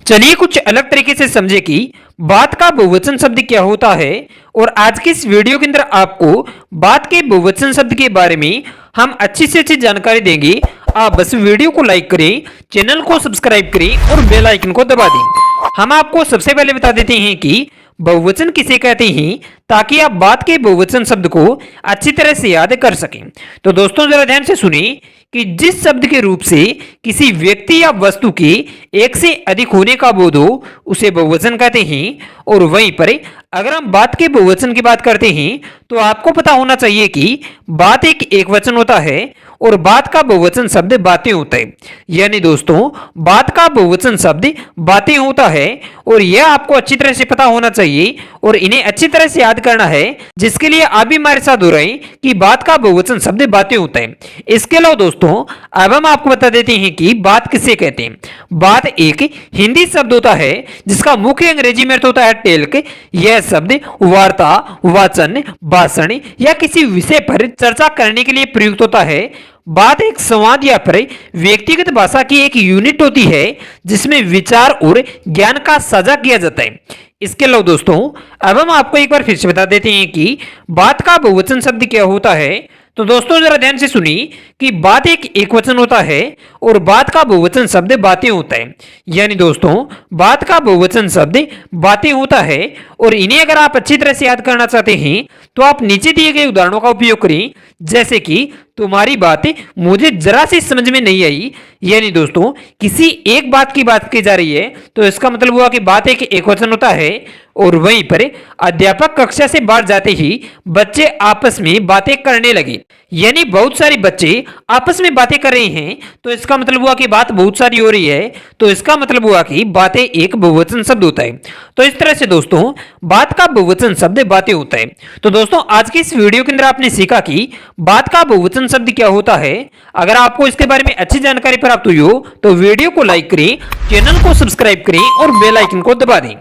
चलिए कुछ अलग तरीके से समझे कि बात का बहुवचन शब्द क्या होता है। और आज के इस वीडियो के अंदर आपको बात के बहुवचन शब्द के बारे में हम अच्छी से अच्छी जानकारी देंगे। आप बस वीडियो को लाइक करें, चैनल को सब्सक्राइब करें और बेल आइकन को दबा दें। हम आपको सबसे पहले बता देते हैं कि बहुवचन किसे कहते हैं, ताकि आप बात के बहुवचन शब्द को अच्छी तरह से याद कर सकें। तो दोस्तों जरा ध्यान से सुनिए कि जिस शब्द के रूप से किसी व्यक्ति या वस्तु के एक से अधिक होने का बोध हो उसे बहुवचन कहते हैं। और वहीं पर अगर हम बात के बहुवचन की बात करते हैं तो आपको पता होना चाहिए कि बात एक एकवचन होता है और बात का बहुवचन शब्द बातें होता है। यानी दोस्तों बात का बहुवचन शब्द बातें होता है और यह आपको अच्छी तरह से पता होना चाहिए और इन्हें अच्छी तरह से याद करना है, जिसके लिए आप भी हमारे साथ हो रहे हैं कि बात का बहुवचन शब्द बातें होता है। इसके अलावा दोस्तों अब हम आपको बता देते हैं कि बात किसे कहते हैं। बात एक हिंदी शब्द होता है जिसका मुख्य अंग्रेजी में अर्थ होता है टेल्क। यह शब्द वार्ता, वाचन, भाषण या किसी विषय पर चर्चा करने के लिए प्रयुक्त होता है। बात एक संवाद या फिर व्यक्तिगत भाषा की एक यूनिट होती है जिसमें विचार और ज्ञान का साझा किया जाता है। इसके अलावा दोस्तों अब हम आपको एक बार फिर से बता देते हैं कि बात का बहुवचन शब्द क्या होता है। तो दोस्तों जरा ध्यान से सुनिए कि बात एक एकवचन होता है और बात का बहुवचन शब्द बातें होता है। यानी दोस्तों बात का बहुवचन शब्द बातें होता है और इन्हें अगर आप अच्छी तरह से याद करना चाहते हैं तो आप नीचे दिए गए उदाहरणों का उपयोग करें, जैसे कि तुम्हारी बात मुझे जरा सी समझ में नहीं आई। यानी दोस्तों किसी एक बात की बात की जा रही है तो इसका मतलब हुआ कि बात एक एकवचन होता है। और वहीं पर अध्यापक कक्षा से बाहर जाते ही बच्चे आपस में बातें करने लगे। यानी बहुत सारे बच्चे आपस में बातें कर रहे हैं तो इसका मतलब हुआ कि बात बहुत सारी हो रही है, तो इसका मतलब हुआ कि बातें एक बहुवचन शब्द होता है। तो इस तरह से दोस्तों बात का बहुवचन शब्द बातें होता है। तो दोस्तों आज की इस वीडियो के अंदर आपने सीखा कि बात का बहुवचन शब्द क्या होता है। अगर आपको इसके बारे में अच्छी जानकारी प्राप्त हुई हो तो वीडियो को लाइक करें, चैनल को सब्सक्राइब करें और बेल आइकन को दबा दें।